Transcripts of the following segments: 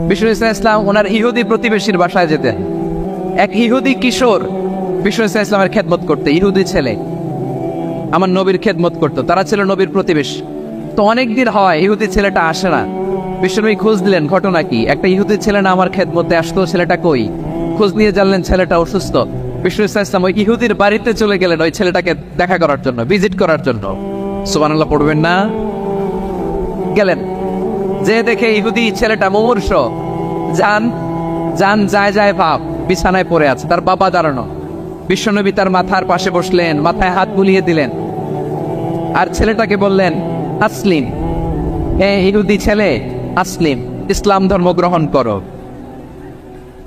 বিষ্ণু ইসলাম ওনার ইহুদি প্রতিবেশীর বাসায় যেতেন। এক ইহুদি কিশোর বিষ্ণু ইসলামের খেদমত করতে, ইহুদি ছেলে আমার নবীর খেদমত করতো, তারা ছিল নবীর প্রতিবেশী। তো অনেকদিন হয় ইহুদি ছেলেটা আসে না। বিশ্বনবী খোঁজ দিলেন ঘটনা কি, একটা ইহুদি ছেলে না আমার খেদমতে আসতো, ছেলেটা কই? খোঁজ নিয়ে জানলেন ছেলেটা অসুস্থ। বিষ্ণু ইসলাম ওই ইহুদির বাড়িতে চলে গেলেন ওই ছেলেটাকে দেখা করার জন্য, ভিজিট করার জন্য। সুবহানাল্লাহ পড়বেন না? গেলেন, যে দেখে ইহুদি ছেলেটা মুমূর্ষ, জান জান যায় যায় ভাব, বিছানায় পড়ে আছে, তার বাবা দাঁড়ানো। বিশ্বনবী তার মাথার পাশে বসলেন, মাথায় হাত বুলিয়ে দিলেন, আর ছেলেটাকে বললেন আসলিম, হে ইহুদি ছেলে আসলিম, ইসলাম ধর্ম গ্রহণ করো।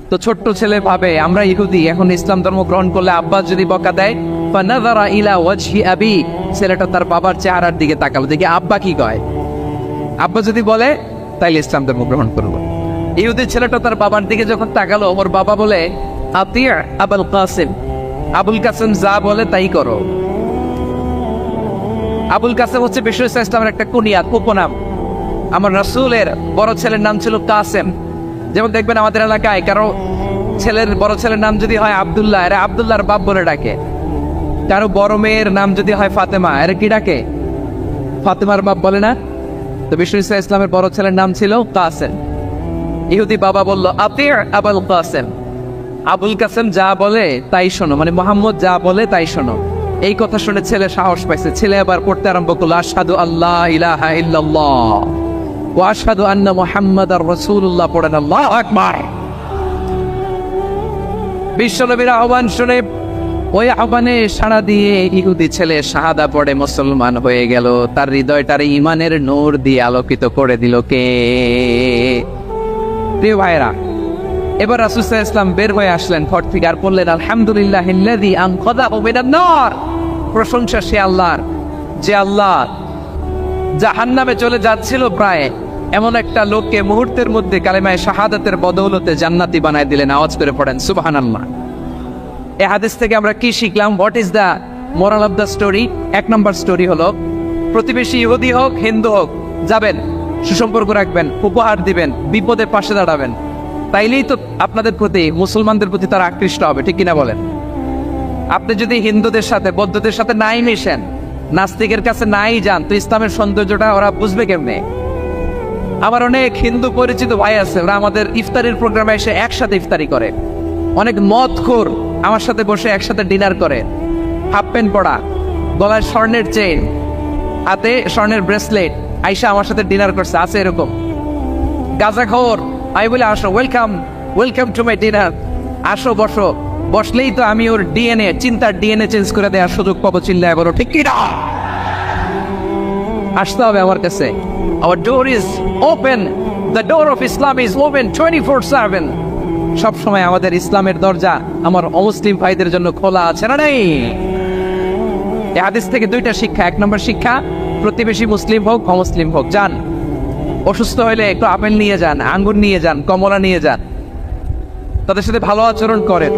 তো ছোট্ট ছেলে ভাবে আমরা ইহুদি, এখন ইসলাম ধর্ম গ্রহণ করলে আব্বা যদি বকা দেয়, ফানাযারা ইলা ওয়াজহি আবি, ছেলেটা তার বাবার চেহারার দিকে তাকালো, দেখি আব্বা কি কয়। আব্বা যদি বলে তাইলে ইসলাম ধর্ম গ্রহণ করবো। ইহুদি ছেলেটা তার বাবার দিকে যখন তাকালো, ওর বাবা বলে আতিয়া আবুল কাসিম, আবুল কাসিম যা বলে তাই করো। আবুল কাসিম হচ্ছে বিষ্ণু ইসলামের একটা কুনিয়াত, উপনাম। আমার রাসূলের বড় ছেলের নাম ছিল কাসেম। যেমন দেখবেন আমাদের এলাকায় কারো ছেলের বড় ছেলের নাম যদি হয় আব্দুল্লাহ, এরা আব্দুল্লাহর বাপ বলে ডাকে। কারো বড় মেয়ের নাম যদি হয় ফাতেমা, এরা কি ডাকে? ফাতেমার বাপ বলে না? তো বিষ্ণু ইসলামের বড় ছেলের নাম ছিল কাসেম। ইহুদি বাবা বলল আতিয়া আবুল কাসেম, আবুল কাসেম যা বলে তাই শোনো, মানে মোহাম্মদ যা বলে তাই শোনো। এই কথা শুনে ছেলে সাহস পাইছে, ছেলে আবার পড়তে আরম্ভ করলো আশহাদু আল্লাহ ইলাহা ইল্লাল্লাহ ওয়া আশহাদু আন্না মুহাম্মাদার রাসূলুল্লাহ, পড়েন আল্লাহু আকবার। বিশ্বনবীর আহ্বান শুনে ওই আহ্বানে সাড়া দিয়ে ইহুদি ছেলে শাহাদা পড়ে মুসলমান হয়ে গেল। তার হৃদয়টারে ঈমানের নূর দিয়ে আলোকিত করে দিল কে? প্রিয় ভাইরা, এবার রাসূল সাল্লাল্লাহু আলাইহি ওয়াসাল্লাম বের হয়ে আসলেন ঘর থেকে, আর বললেন আলহামদুলিল্লাহিল্লাযী আনকাযাহু মিনান নার, প্রশংসা সে আল্লাহর যে আল্লাহ জাহান্নামে চলে যাচ্ছিল প্রায় এমন একটা লোককে মুহূর্তের মধ্যে কালেমায়ে শাহাদাতের বদৌলতে জান্নাতি বানায় দিলেন। আওয়াজ করে পড়েন সুবহানাল্লাহ। এই হাদিস থেকে আমরা কি শিখলাম? What is the moral of the story? এক নম্বর স্টোরি হলো, প্রতিবেশী ইহুদি হোক হিন্দু হোক, যাবেন, সুসম্পর্ক রাখবেন, উপহার দিবেন, বিপদে পাশে দাঁড়াবেন, তাইলেই তো আপনাদের প্রতি, মুসলমানদের প্রতি তারা আকৃষ্ট হবে, ঠিক কিনা বলেন? আপনি যদি হিন্দুদের সাথে বৌদ্ধদের সাথে নাই মিশেন, নাস্তিকের কাছে নাই যান, তো ইসলামের সৌন্দর্যটা ওরা বুঝবে কেমনে? আমার অনেক হিন্দু পরিচিত ভাই আছে, ওরা আমাদের ইফতারির প্রোগ্রামে এসে একসাথে ইফতারি করে। অনেক মদখোর আমার সাথে বসে একসাথে ডিনার করে, হাফ প্যান্ট পরা, গলায় স্বর্ণের চেইন, হাতে স্বর্ণের ব্রেসলেট, আইসা আমার সাথে ডিনার করছে, আছে এরকম। গাঁজাখোর, আমি বলি আসো, welcome welcome to my dinner, আসো বসো। বসলেই তো আমি ওর ডিএনএ, চিন্তার ডিএনএ চেঞ্জ করে দেওয়ার সুযোগ পাবো, চিল্লায় বলো ঠিক কি না? আসতে হবে আমার কাছে। Hour door is open, the door of Islam is open 24/7। সব সময় আমাদের ইসলামের দরজা আমার অমুসলিম ভাইদের জন্য খোলা আছে, না নেই? এই হাদিস থেকে দুইটা শিক্ষা। এক নম্বর শিক্ষা, প্রতিবেশী মুসলিম হোক অমুসলিম হোক, যান, অসুস্থ হইলে একটু আপেল নিয়ে যান, আঙ্গুর নিয়ে যান, কমলা নিয়ে যান, তাদের সাথে ভালো আচরণ করেন।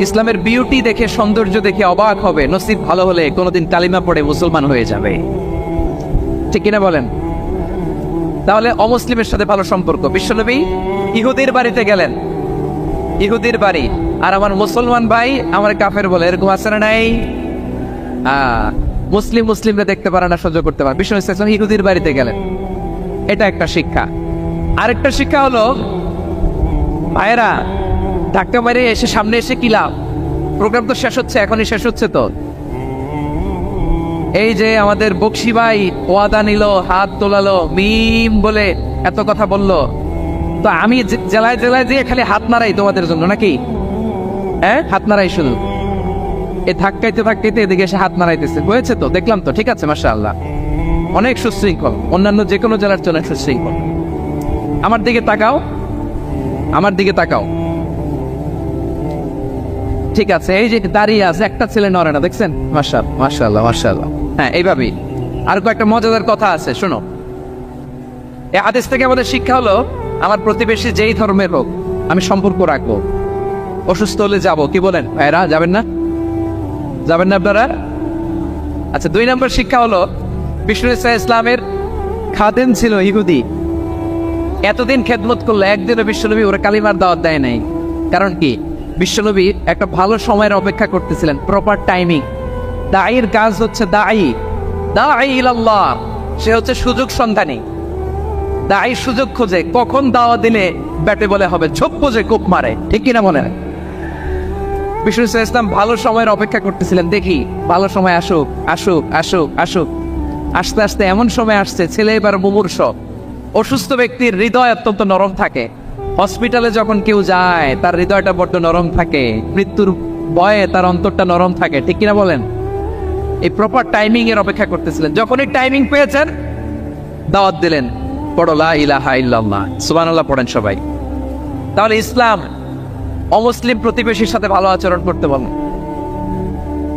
ইসলামের বিউটি দেখে, সৌন্দর্য দেখে অবাক হবে, নসিব ভালো হলে কোনোদিন কালিমা পড়ে মুসলমান হয়ে যাবে, ঠিক কিনা বলেন? তাহলে অমুসলিমের সাথে ভালো সম্পর্ক। বিশ্বনবী ইহুদির বাড়িতে গেলেন, ইহুদির বাড়ি, আর আমার মুসলমান ভাই আমার কাফের বলে, এরকম আছে না নাই? মুসলিমরা দেখতে পারে না, সহ্য করতে পারে। বিশ্বনবী সাল্লাল্লাহু আলাইহি ওয়াসাল্লাম ইহুদির বাড়িতে গেলেন, এটা একটা শিক্ষা। আরেকটা শিক্ষা হলো, ভাইয়েরা ধাক্কা মারে এসে সামনে এসে কি লাভ? প্রোগ্রাম তো শেষ হচ্ছে, এখনই শেষ হচ্ছে। তো এই যে আমাদের বকশি ভাই ওয়াদা নিল, হাত তোলালো, মিম বলে এত কথা বললো, তো আমি জেলায় জেলায় দিয়ে খালি হাত নাড়াই তোমাদের জন্য নাকি? হ্যাঁ, হাত নাড়াই শুধু। এই ধাক্কাইতে ধাক্কাইতে এদিকে এসে হাত নাড়াইতেছে, হয়েছে তো, দেখলাম তো, ঠিক আছে, মাশাআল্লাহ, অনেক সুশৃঙ্খল, অন্যান্য যে কোনো জেলার জন্য সুশৃঙ্খল। আমার দিকে তাকাও, আমার দিকে তাকাও, ঠিক আছে। এই যে দাঁড়িয়ে আছে, একটা ছেলে নড়ে না, দেখছেন? মাশাআল্লাহ মাশাআল্লাহ মাশাআল্লাহ। হ্যাঁ, এইভাবেই। আর কয়েকটা মজাদার কথা আছে, শোনো। এই হাদিস থেকে আমাদের শিক্ষা হলো, আমার প্রতিবেশী যেই ধর্মের হোক আমি সম্পর্ক রাখবো। অসুস্থ হলে যাবো, কি বলেন ভাইরা? যাবেন না? যাবেন না আপনারা? আচ্ছা, 2 নম্বর শিক্ষা হলো, বিষ্ণু ইসলামের খাদেম ছিল ইহুদি, এতদিন খেদমত করলো, একদিনও বিশ্বনবী ওরা কালিমার দাওয়াত দেয় নাই। কারণ কি? বিশ্বনবী একটা ভালো সময়ের অপেক্ষা করতেছিলেন, প্রপার টাইমিং। দায়ীর কাজ হচ্ছে দায়ী ইলাল্লাহ, সে হচ্ছে সুযোগ সন্ধানী। দায়ী সুযোগ খোঁজে, কখন দাওয়া দিলে ব্যাটে বলে হবে, ছোপ যে কোপ মারে, ঠিক কিনা বলেন? বিষ্ণু ইসলাম ভালো সময়ের অপেক্ষা করতেছিলেন, দেখি ভালো সময় আসুক আসুক আসুক আসুক। আস্তে আস্তে এমন সময় আসছে, ছেলে এবার মুমূর্ষ। অসুস্থ ব্যক্তির হৃদয় অত্যন্ত নরম থাকে। হসপিটালে যখন কেউ যায় তার হৃদয়টা বড্ড নরম থাকে, মৃত্যুর ভয়ে তার অন্তরটা নরম থাকে, ঠিক কিনা বলেন? এই প্রপার টাইমিং এর অপেক্ষা করতেছিলেন। যখনই টাইমিং পেয়েছেন দাওয়াত দিলেন, পড়ো লা ইলাহা ইল্লাল্লাহ, সুবহানাল্লাহ পড়েন সবাই। তাহলে ইসলাম অমুসলিম প্রতিবেশীর সাথে ভালো আচরণ করতে বলেন।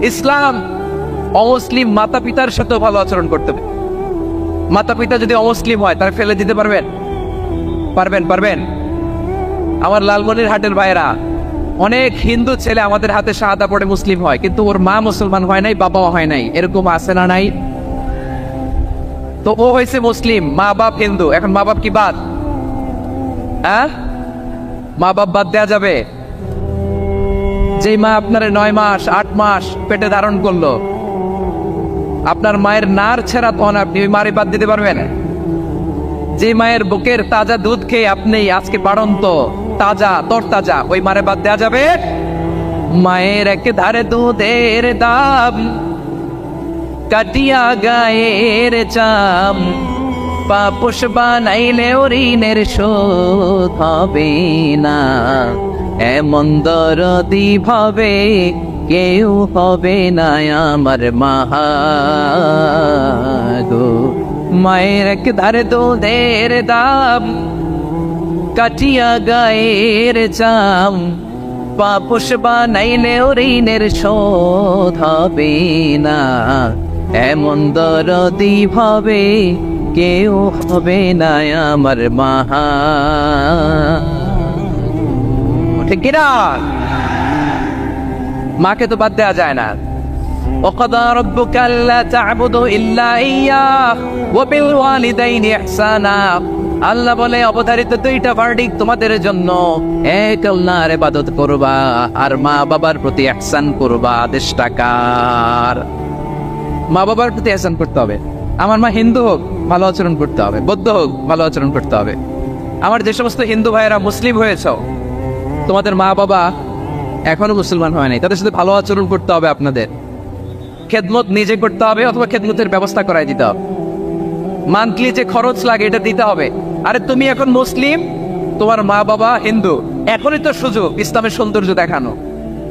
ইসলাম অমুসলিম মাতা পিতার সাথেও ভালো আচরণ করতে হবে। মাতা পিতা যদি অমুসলিম হয় তার ফেলে দিতে পারবেন? পারবেন? আমার লালমনির হাটের ভাইরা, অনেক হিন্দু ছেলে আমাদের হাতে শাহাদা পড়ে মুসলিম হয়, কিন্তু ওর মা মুসলমান হয় নাই, বাবাও হয় নাই। এরকম আছে না নাই? তো ও হয়েছে মুসলিম, মা বাপ হিন্দু, এখন মা বাপ কি বাদ? হ্যাঁ, মা বাপ বাদ দেয়া যাবে? যেই মা আপনারে 9 মাস 8 মাস পেটে ধারণ করলো, আপনার মায়ের নার ছেড়া তখন আপনি ওই মারে বাদ দিতে পারবেন? যে মায়ের বুকের তাজা দুধ খেয়ে আপনি আজকে বাড়ন্ত তাজা তরতাজা, ওই মারে বাদ দেয়া যাবে? মায়ের এক ধারে দুধের দাম, কাটিয়া গায়ের চাম, পাপোশ বানাইলে ঋণের শোধ হবে না, এমন দরদি ভাবে কেউ হবে না আমার মা গো। মায়ের এক ধারে দুধের দাম, কাটিয়া গায়ের চাম, পাপোশ বানাইলে ঋণের শোধ হবে না, এমন দরদি ভাবে কেউ হবে না আমার মা। ঠিক কিনা? মাকে তো বাদ দেওয়া যায় না। وقضى ربك ألا تعبدوا إلا إياه وبالوالدين إحسانا। আল্লাহ বলে অবধারিত দুইটা ভার্ডিক তোমাদের জন্য, এক আল্লাহর ইবাদত করবা আর মা বাবার প্রতি ইহসান করবা। আদেশটা কার? মা বাবার প্রতি ইহসান করতে হবে। আমার মা হিন্দু হোক ভালো আচরণ করতে হবে, বৌদ্ধ হোক ভালো আচরণ করতে হবে। আমার যে সমস্ত হিন্দু ভাইয়েরা মুসলিম হয়েছে, তোমাদের মা বাবা এখনো মুসলমান হয় নাই, তাদের সাথে ভালো আচরণ করতে হবে। আপনাদের খেদমত নিজে করতে হবে অথবা খেদমতের ব্যবস্থা করাই দিতে হবে। মান্থলি যে খরচ লাগে এটা দিতে হবে। আরে তুমি এখন মুসলিম, তোমার মা বাবা হিন্দু, এখনই তো সুযোগ ইসলামের সৌন্দর্য দেখানো।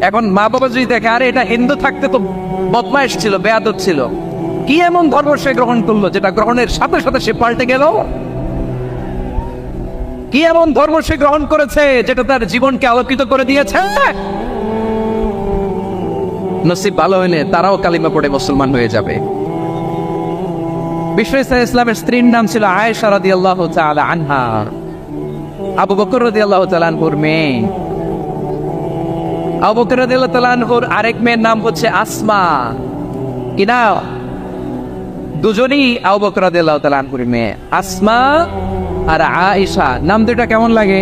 এখন মা বাবা যদি দেখে আরে এটা হিন্দু থাকতে তো বদমাইশ ছিল, বেয়াদব ছিল, কি এমন ধর্ম সে গ্রহণ করলো যেটা গ্রহণের সাথে সাথে সে পাল্টে গেল? কি এমন ধর্ম সে গ্রহণ করেছে যেটা তার জীবনকে আলোকিত করে দিয়েছে? নসিব ভালো হইলে তারাও কালিমা পড়ে মুসলমান হয়ে যাবে। বিশ্ব ইসলামের স্ত্রীর নাম ছিল আয়েশা রাদিয়াল্লাহু তাআলা আনহা, আবু বকর রাদিয়াল্লাহু তাআলা আনহুর মেয়ে। আবু বকর রাদিয়াল্লাহু তাআলা আনহুর আরেক মেয়ের নাম হচ্ছে আসমা। কি না? দুজনই আবু বকর রাদিয়াল্লাহু তাআলা আনহুর মেয়ে, আসমা আর আয়েশা। নাম দুটা কেমন লাগে?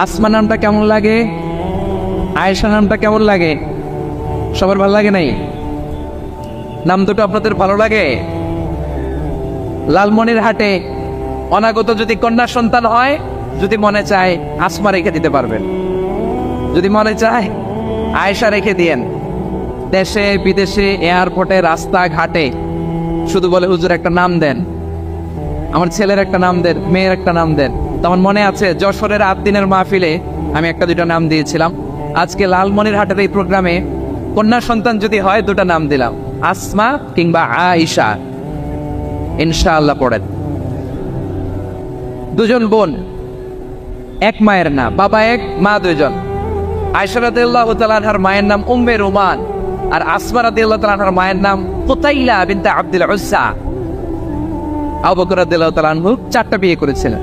আসমা নামটা কেমন লাগে? আয়েশা নামটা কেমন লাগে? সবার ভালো লাগে নাই? নাম দুটো আপনাদের ভালো লাগে? লালমনির হাটে অনাগত যদি কন্যা সন্তান হয়, যদি মনে চায় আসমা রেখে দিতে পারবেন, যদি মনে চায় আয়েশা রেখে দিয়েন। দেশে বিদেশে এয়ারপোর্টে রাস্তাঘাটে শুধু বলে হুজুর একটা নাম দেন, আমার ছেলের একটা নাম দেন, মেয়ের একটা নাম দেন। তেমন মনে আছে যশোরের 8 দিনের মাহফিলে আমি একটা দুটো নাম দিয়েছিলাম। আজকে লালমনির হাটের এই প্রোগ্রামে কন্যা সন্তান যদি হয় 2টা নাম দিলাম, আসমা কিংবা আয়েশা। ইনশাআল্লাহ পড়েন। দুজন বোন, এক মায়ের না, বাবা এক মা দুইজন। আয়েশা রাদিয়াল্লাহু তাআলা আনহার মায়ের নাম উম্মে রুমান, আর আসমা রাদিয়াল্লাহু তাআলা আনহার মায়ের নাম কুতাইলা বিনতে আব্দুল উজ্জা। আবু বকর রাদিয়াল্লাহু তাআলা আনহু 4টা বিয়ে করেছিলেন।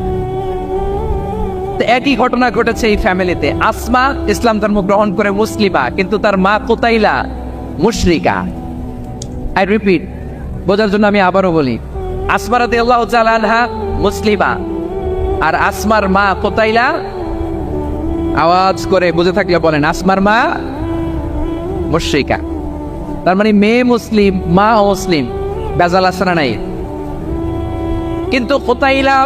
তো একই ঘটনা ঘটেছে এই ফ্যামিলিতে। আসমা ইসলাম ধর্ম গ্রহণ করে মুসলিমা, কিন্তু তার মা কুতাইলা মুশরিকা। আই রিপিট, বোঝার জন্য আমি আবারও বলি, আসমা রাদিয়াল্লাহু তাআলা আনহা মুসলিমা, আর আসমার মা কোতাইলা, আওয়াজ করে বুঝে থাকলে বলেন, আসমার মা মুশরিকা। তার মানে মেয়ে মুসলিম, মা মুসলিম, বেজাল আছে না নাই? কিন্তু কোতাইলা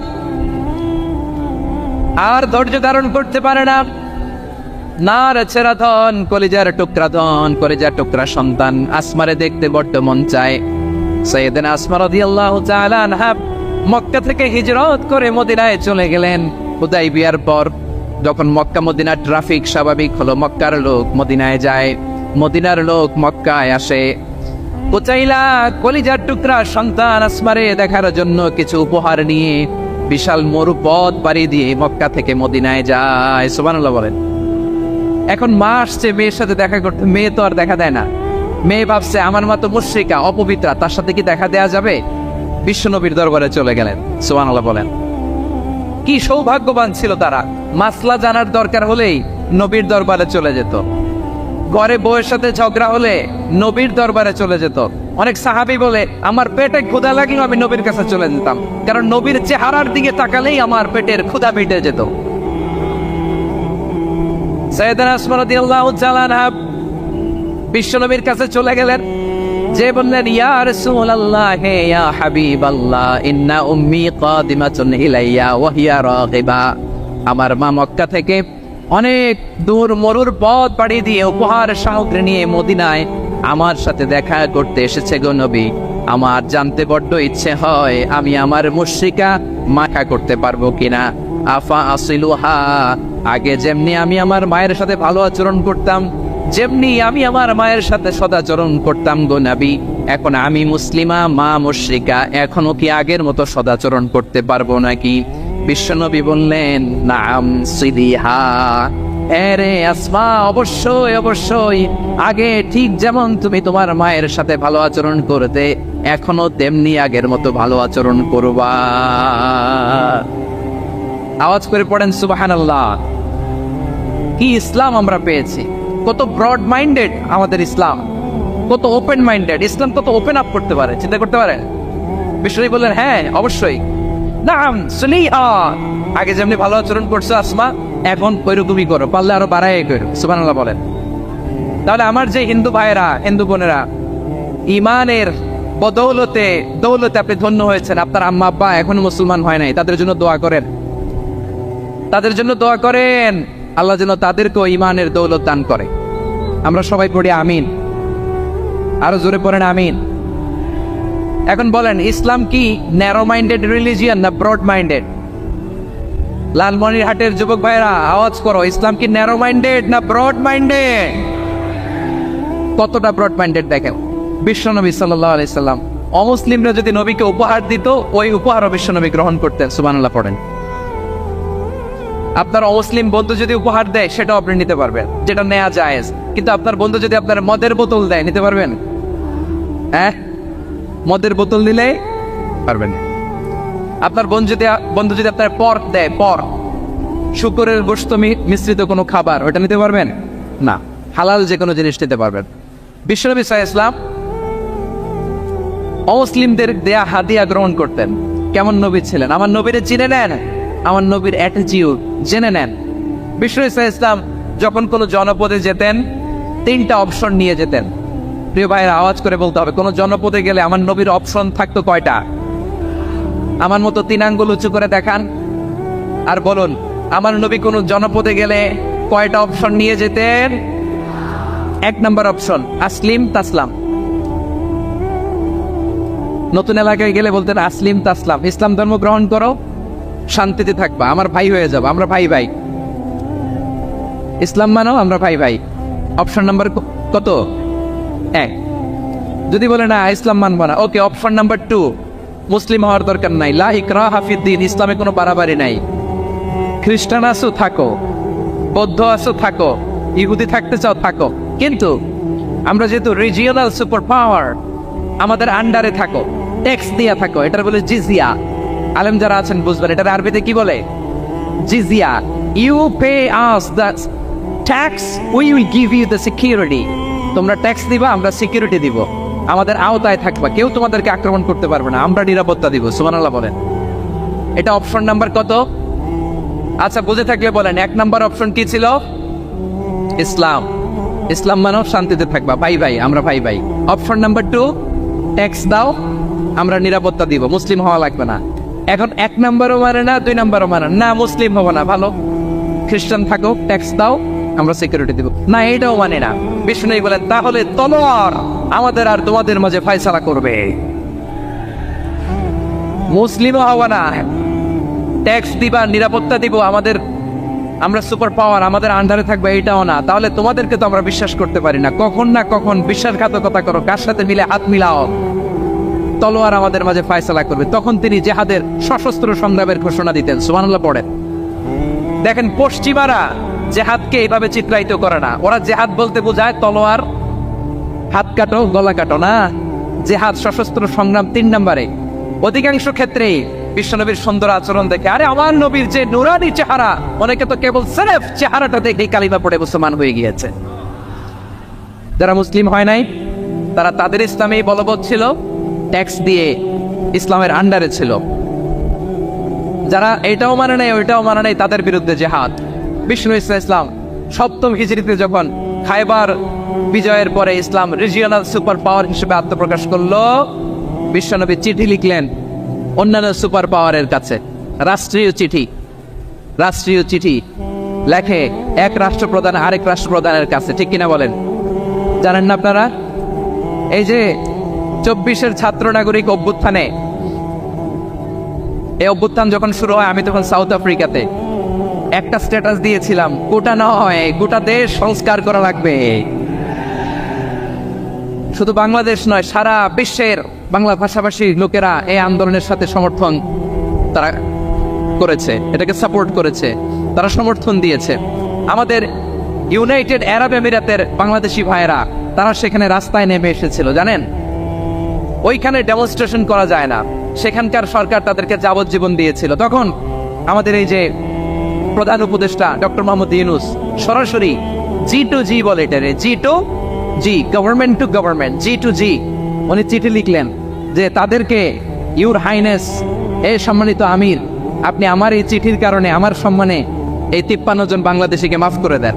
আর ধৈর্য ধারণ করতে পারে না। নার ছেড়া ধন, কলিজার টুকরা ধন, কলিজার টুকরা সন্তান আসমারে দেখতে বড্ড মন চায়। সাইয়েদনা আসমা রাদিয়াল্লাহু তাআলা আনহা মক্কা থেকে হিজরত করে মদিনায় চলে গেলেন হুদাইবিয়ার পর। যখন মক্কা মদিনার ট্রাফিক স্বাভাবিক হলো, মক্কার লোক মদিনায় যায়, মদিনার লোক মক্কায় আসে। কোচাইলা কলিজার টুকরা সন্তান আসমারে দেখার জন্য কিছু উপহার নিয়ে বিশাল মরুপথ পাড়ি দিয়ে মক্কা থেকে মদিনায় যায়। সুবহানাল্লাহ বলেন। এখন মা আসছে মেয়ের সাথে দেখা করতে, মেয়ে তো আর দেখা দেয় না। মেয়ে ভাবছে আমার মা তো মুশরিকা, অপবিত্রা, তার সাথে কি দেখা দেয়া যাবে? বিশ্বনবীর দরবারে চলে গেলেন। সুবহানাল্লাহ বলেন। কি সৌভাগ্যবান ছিল তারা, মাসলা জানার দরকার হলেই নবীর দরবারে চলে যেত। ঘরে বউয়ের সাথে ঝগড়া হলে নবীর দরবারে চলে যেত। অনেক সাহাবী বলে আমার পেটে ক্ষুধা লাগলেও আমি নবীর কাছে চলে যেতাম, কারণ নবীর চেহারার দিকে তাকালেই আমার পেটের ক্ষুধা মিটে যেত। সাইয়েদনা আসমা রাদিয়াল্লাহু তাআলা আনহা বিশ্বনবীর কাছে চলে গেলেন, যে বললেন ইয়া রাসূলুল্লাহ ইয়া হাবিবাল্লাহ ইন্না উম্মি কাদিমাতুন ইলাইয়া ওয়া হিয়া রাগিবা। আমার মা মক্কা থেকে অনেক দূর মরুর পথ পাড়ি দিয়ে উপহার সামগ্রী নিয়ে মদিনায় আমার সাথে দেখা করতে এসেছে গো নবী। আমার জানতে বড্ড ইচ্ছে হয় আমি আমার মুশরিকা মাখা করতে পারবো কিনা। আফা আসিলুহা, আগে যেমনি আমি আমার মায়ের সাথে ভালো আচরণ করতাম, যেমনি আমি আমার মায়ের সাথে সদাচরণ করতাম গো নবী, এখন আমি মুসলিমা, মা মুশরিকা, এখনো কি আগের মতো সদাচরণ করতে পারবো নাকি? বিশ্বনবী বললেন নাম সিদিহা, এরে আসমা, অবশ্যই অবশ্যই, আগে ঠিক যেমন তুমি তোমার মায়ের সাথে ভালো আচরণ করতে, এখনো তেমনি আগের মতো ভালো আচরণ করবা। আওয়াজ করে পড়েন সুবহানাল্লাহ। কি ইসলাম আমরা পেয়েছি! কত ব্রড মাইন্ডেড আমাদের ইসলাম, কত ওপেন মাইন্ডেড ইসলাম, কত ওপেন আপ করতে পারে, চিন্তা করতে পারে। বিশ্বনবী বললেন হ্যাঁ অবশ্যই, নাম সুলিহা, আগে যেমনি ভালো আচরণ করছো আসমা, এখন ওইরকমই করো, পারলে আরো বাড়াই করো। সুবহানাল্লাহ বলেন। তাহলে আমার যে হিন্দু ভাইয়েরা, হিন্দু বোনেরা, ইমানের বদৌলতে দৌলতে আপনি ধন্য হয়েছেন, আপনার আম্মা আব্বা এখন মুসলমান হয় নাই, তাদের জন্য দোয়া করেন, তাদের জন্য দোয়া করেন, আল্লাহ যেন তাদেরকেও ইমানের দৌলত দান করে। আমরা সবাই পড়ি আমিন, আরো জোরে পড়েন আমিন। এখন বলেন, ইসলাম কি ন্যারো মাইন্ডেড রিলিজিয়ান না ব্রড মাইন্ডেড? লালমনিরহাটের যুবক ভাইরা আওয়াজ করো, ইসলাম কি ন্যারো মাইন্ডেড না ব্রড মাইন্ডেড? কতটা ব্রড মাইন্ডেড দেখেন। বিশ্বনবী সাল্লাল্লাহু আলাইহি সাল্লাম অমুসলিমরা যদি নবীকে উপহার দিত, ওই উপহারও বিশ্বনবী গ্রহণ করতেন। সুবহানাল্লাহ পড়েন। আপনার অমুসলিম বন্ধু যদি উপহার দেয় সেটাও আপনি নিতে পারবেন, যেটা নেওয়া জায়েজ। কিন্তু আপনার বন্ধু যদি আপনার মদের বোতল দেয়, নিতে পারবেন? হ্যাঁ, মদের বোতল দিলে পারবেন না। আপনার বন্ধু যদি আপনার পর্ক দেয়, পর্ক, শুকরের গোশত মিশ্রিত কোনো খাবার, ওটা নিতে পারবেন না। হালাল যে কোনো জিনিস নিতে পারবেন। বিশ্বনবী সাল্লাল্লাহু আলাইহি ওয়াসাল্লাম অমুসলিমদের দেয়া হাদিয়া গ্রহণ করতেন। কেমন নবী ছিলেন! আমার নবীরে চিনে নেন, আমার নবীর অ্যাটিটিউড জেনে নেন। বিশ্বনবী সাল্লাল্লাহু আলাইহি ওয়াসাল্লাম যখন কোনো জনপদে যেতেন, 3টা অপশন নিয়ে যেতেন। প্রিয় ভাইয়ের আওয়াজ করে বলতে হবে, কোন জনপদে গেলে আমার নবীর অপশন থাকতো কয়টা? আমার মতো 3 আঙ্গুল উঁচু করে দেখান আর বলুন, আমার নবী কোন জনপদে গেলে কয়টা অপশন নিয়ে যেতেন? 1 নম্বর অপশন আসলিম তাসলাম। নতুন এলাকায় গেলে বলতেন আসলিম তাসলাম, ইসলাম ধর্ম গ্রহণ করো, শান্তিতে থাকবা, আমার ভাই হয়ে যাবো, আমরা ভাই ভাই, ইসলাম মানো, আমরা ভাই ভাই। অপশন নাম্বার কত? 1। যদি বলে না ইসলাম মানবো না, ওকে, অপশন নাম্বার 2, মুসলিম হওয়ার দরকার নাই, লা ইকরাহা ফিদ্দিন, ইসলামে কোনো বাড়াবাড়ি নাই। খ্রিস্টান আছো থাকো, বৌদ্ধ আছো থাকো, ইহুদি থাকতে চাও থাকো, কিন্তু আমরা যেহেতু রিজিওনাল সুপার পাওয়ার, আমাদের আন্ডারে থাকো, ট্যাক্স দিয়া থাকো, এটার বলে জিজিয়া। আলেম যারা আছেন বুঝবেন, এটার আরবিতে কি বলে? জিজিয়া। You pay us the tax, we will give you the security. তোমরা ট্যাক্স দিবা, আমরা সিকিউরিটি দিব, আমাদের আওতায় থাকবা, কেউ তোমাদেরকে আক্রমণ করতে পারবে না, আমরা নিরাপত্তা দিব। সুবহানাল্লাহ বলেন। এটা অপশন নাম্বার কত? আচ্ছা, বুঝে থাকলে বলেন 1 নাম্বার অপশন কি ছিল? ইসলাম। ইসলাম মানব শান্তিতে থাকবা, ভাই ভাই, আমরা ভাই ভাই। অপশন নাম্বার 2, ট্যাক্স দাও, আমরা নিরাপত্তা দিব, মুসলিম হওয়া লাগবে না। এখন 1 নাম্বারও মানে না, 2 নাম্বারও মানে না, মুসলিম হবো না, ভালো খ্রিস্টান থাকো, ট্যাক্স দাও, আমরা সিকিউরিটি দিব না, এটাও মানে না। বিষ্ণু বলেন তাহলে তলোয়ার আমাদের আর তোমাদের মাঝে ফয়সালা করবে, মুসলিমও হওয়া না, ট্যাক্স দিবা, নিরাপত্তা দিব, আমরা সুপার পাওয়ার, আমাদের আন্ডারে থাকবে, এটাও না। তাহলে তোমাদেরকে তো আমরা বিশ্বাস করতে পারি না, কখন না কখন বিশ্বাসঘাতকতা করো, কার সাথে মিলে হাত মিলাও, তলোয়ার আমাদের মাঝে ফয়সালা করবে। তখন তিনি জেহাদের সশস্ত্র সংগ্রামের ঘোষণা দিতেন। সুবহানাল্লাহ পড়েন। দেখেন, পশ্চিমারা জেহাদকে এইভাবে চিত্রায়িত করে না। ওরা জেহাদ বলতে বোঝায় তলোয়ার, হাত কাটো, গলা কাটো না। জেহাদ সশস্ত্র সংগ্রাম 3 নম্বরে। অধিকাংশ ক্ষেত্রেই বিশ্বনবীর সুন্দর আচরণ দেখে, আরে আমার নবীর যে নুরানি চেহারা, অনেকে তো কেবল সির্ফ চেহারাটা দেখেই কালিমা পড়ে মুসলমান হয়ে গিয়েছে। যারা মুসলিম হয় নাই তারা তাদের ইসলামেই বলবৎ ছিল, ট্যাক্স দিয়ে ইসলামের আন্ডারে ছিল। যারা এটাও মানে নাই ওইটাও মানে নাই, তাদের বিরুদ্ধে জেহাদ। বিষ্ণু ইসলাম 7ম হিজরিতে যখন খায়বার বিজয়ের পরে ইসলাম রিজিওনাল সুপার পাওয়ার হিসেবে আত্মপ্রকাশ করলো, বিশ্বনবী চিঠি লিখলেন অন্যান্য সুপার পাওয়ারের কাছে, রাষ্ট্রীয় চিঠি লেখে এক রাষ্ট্রপ্রধান আরেক রাষ্ট্রপ্রধানের কাছে, ঠিক কিনা বলেন? জানেন না আপনারা? এই যে 24-এর ছাত্র নাগরিক অভ্যুত্থানে, এই অভ্যুত্থান যখন শুরু হয়, আমি তখন সাউথ আফ্রিকাতে, একটা স্ট্যাটাস দিয়েছিলাম, গোটা নয় গোটা দেশ সংস্কার করা লাগবে। শুধু বাংলাদেশ নয়, সারা বিশ্বের বাংলা ভাষাভাষী লোকেরা এই আন্দোলনের সাথে সমর্থন তারা করেছে, এটাকে সাপোর্ট করেছে, তারা সমর্থন দিয়েছে। আমাদের ইউনাইটেড আরব আমিরাতের বাংলাদেশি ভাইয়েরা, তারা সেখানে রাস্তায় নেমে এসেছিল, জানেন? ওইখানে ডেমনস্ট্রেশন করা যায় না, সেখানকার সরকার তাদেরকে যাবজ্জীবন দিয়েছিল। তখন আমাদের এই যে প্রধান উপদেষ্টা ডক্টর মোহাম্মদ ইউনূস সরাসরি G2G বলে, এটারে G2G, government to government, G2G, উনি চিঠি লিখলেন যে তাদেরকে, ইউর হাইনেস, এ সম্মানিত আমির, আপনি আমার এই চিঠির কারণে আমার সম্মানে এই 53 জন বাংলাদেশিকে মাফ করে দেন।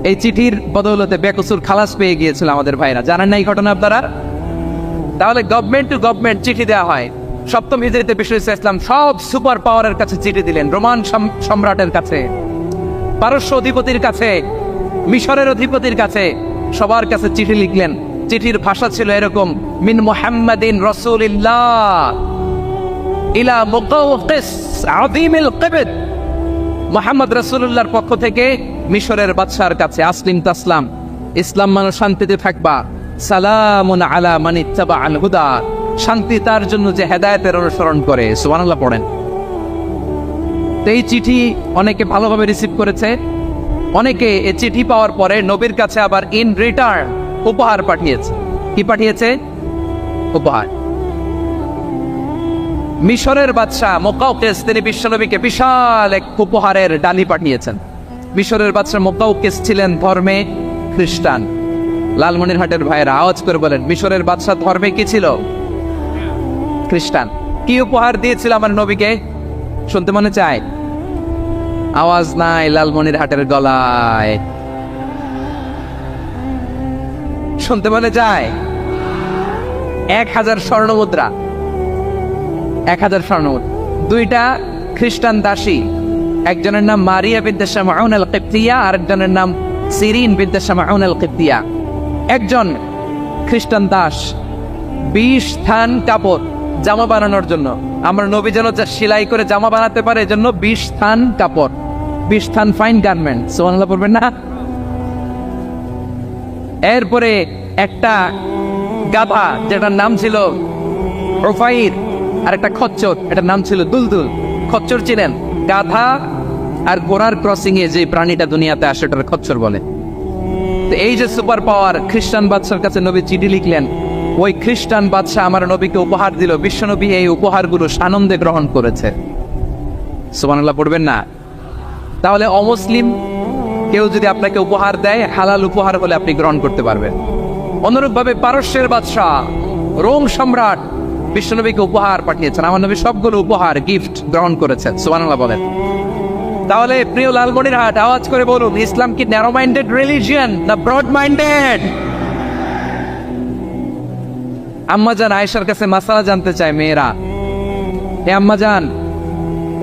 এই চিঠির বদৌলতে বেকসুর খালাস পেয়ে গিয়েছিল আমাদের ভাইরা। জানেন না এই ঘটনা আপনারা? তাহলে গভর্নমেন্ট টু গভর্নমেন্ট চিঠি দেওয়া হয়। 7ম হিজরিতে বিষ্ণু ইসলাম সব সুপার পাওয়ারের কাছে চিঠি দিলেন, রোমান সম্রাটের কাছে, পারস্য অধিপতির কাছে, মিশরের অধিপতির কাছে, সবার কাছে চিঠি লিখলেন। চিঠির ভাষা ছিল এরকম, মিন মুহাম্মাদিন রাসূলিল্লাহ ইলা মুকাওকিস আযীমিল কিবত, মুহাম্মদ রাসূলুল্লাহর পক্ষ থেকে মিশরের বাদশার কাছে, আসলিম তাসলাম, ইসলাম মানে শান্তিতে থাকবা, সালামুন আলা মান ইত্তাবাআল হুদা, শান্তি তার জন্য যে হেদায়েতের অনুসরণ করে। সুবহানাল্লাহ পড়েন। তো এই চিঠি অনেকে ভালোভাবে রিসিভ করেছে, অনেকে এই চিঠি পাওয়ার পরে নবীর কাছে আবার ইন রিটার্ন উপহার পাঠিয়েছে। কি পাঠিয়েছে? উপহার। মিশরের বাদশাহ মুকাওকিস, তিনি বিশ্বনবীকে বিশাল এক উপহারের ডালি পাঠিয়েছেন। মিশরের বাদশাহ মুকাওকিস ছিলেন ধর্মে খ্রিস্টান। লালমনিরহাটের ভাইয়েরা আওয়াজ করে বলেন, মিশরের বাদশাহ ধর্মে কি ছিল? খ্রিস্টান। কি উপহার দিয়েছিল আমার নবীকে? শুনতে মনে চায়? আওয়াজ নাই লালমনিরহাটের গলায়, শুনতে মনে যায়? 1000 স্বর্ণ মুদ্রা, 1000 স্বর্ণ মুদ্রা। 2টা খ্রিস্টান দাসী, একজনের নাম মারিয়া বিনতে শামউন আল কিবতিয়া, আর একজনের নাম সিরিন বিনতে শামউন আল কিবতিয়া। একজন খ্রিস্টান দাস 20 থান কাপড় জামা বানানোর জন্য, আমরা নবী যেন সেলাই করে জামা বানাতে পারে, এজন্য 20 থান কাপড়, 20 থান ফাইন গার্মেন্ট। সুবহানাল্লাহ পড়বেন না? এরপরে একটা গাধা, যেটার নাম ছিল উফাইর, আর একটা খচ্চর, এটার নাম ছিল দুলদুল। খচ্চর ছিলেন, গাধা আর ঘোড়ার ক্রসিং এ যে প্রাণীটা দুনিয়াতে আসে ওটার খচ্চর বলে। তো এই যে সুপার পাওয়ার খ্রিস্টান বাদশার কাছে নবী চিঠি লিখলেন, ওই খ্রিস্টান বাদশাহ আমার নবীকে উপহার দিল। বিশ্বনবী এই উপহারগুলো সানন্দে গ্রহণ করেছে। সুবহানাল্লাহ পড়বেন না? তাহলে অমুসলিম কেউ যদি আপনাকে উপহার দেয়, হালাল উপহার হলে আপনি গ্রহণ করতে পারবেন। অনুরূপভাবে পারস্যের বাদশাহ, রোম সম্রাট, বিশ্বনবীকে উপহার পাঠিয়েছেন, আমার নবী সবগুলো উপহার গিফট গ্রহণ করেছেন। সুবহানাল্লাহ বলেন। তাহলে প্রিয় লালমনিরহাট, আওয়াজ করে বলুন, ইসলাম কি ন্যারো মাইন্ডেড রিলিজিয়ন না ব্রড মাইন্ডেড? আম্মাজান আয়েশার কাছে মাসালা জানতে চায় মেয়েরা, হে আম্মাজান,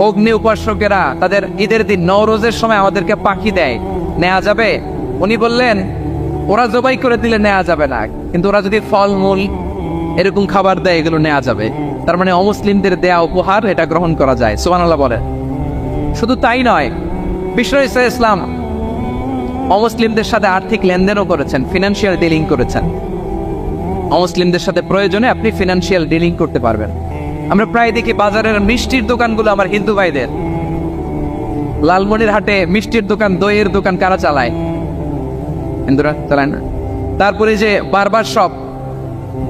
অগ্নি উপাসকেরা তাদের ঈদের দিন নওরোজের সময় আমাদেরকে পাখি দেয়, নেওয়া যাবে? উনি বললেন, ওরা জবাই করে দিলে নেওয়া যাবে না, কিন্তু ওরা যদি ফলমূল এরকম খাবার দেয় এগুলো নেওয়া যাবে। তার মানে অমুসলিমদের দেয়া উপহার এটা গ্রহণ করা যায়। সুবহানাল্লাহ বলেন। শুধু তাই নয়, বিশ্ব ইসলাম অমুসলিমদের সাথে আর্থিক লেনদেনও করেছেন, ফিনান্সিয়াল ডিলিং করেছেন। অমুসলিমদের সাথে প্রয়োজনে আপনি ফিনান্সিয়াল ডিলিং করতে পারবেন। আমরা প্রায় দেখি বাজারের মিষ্টির দোকানগুলো আমার হিন্দু ভাইদের। লালমনিরহাটে মিষ্টির দোকান, দইয়ের দোকান কারা চালায়? হিন্দুরা চালায় না। তারপরে যে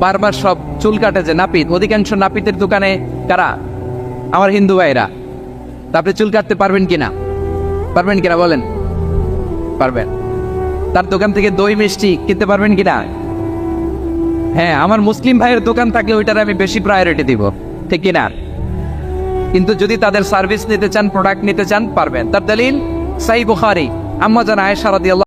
বারবার সব চুল কাটে যে নাপিত, অধিকাংশ নাপিতের দোকানে কারা? আমার হিন্দু ভাইরা। তারপরে চুল কাটতে পারবেন কিনা বলেন? পারবেন। তার দোকান থেকে দই মিষ্টি কিনতে পারবেন কিনা? হ্যাঁ, আমার মুসলিম ভাইয়ের দোকান থাকলে ওইটার আমি বেশি প্রায়োরিটি দিব, ঠিক কিনা? কিন্তু যদি তাদের সার্ভিস নিতে চান, প্রোডাক্ট নিতে চান, পারবেন। তার দলিল সহিহ বুখারী, আম্মাজান আয়েশা রাদিয়াল্লাহু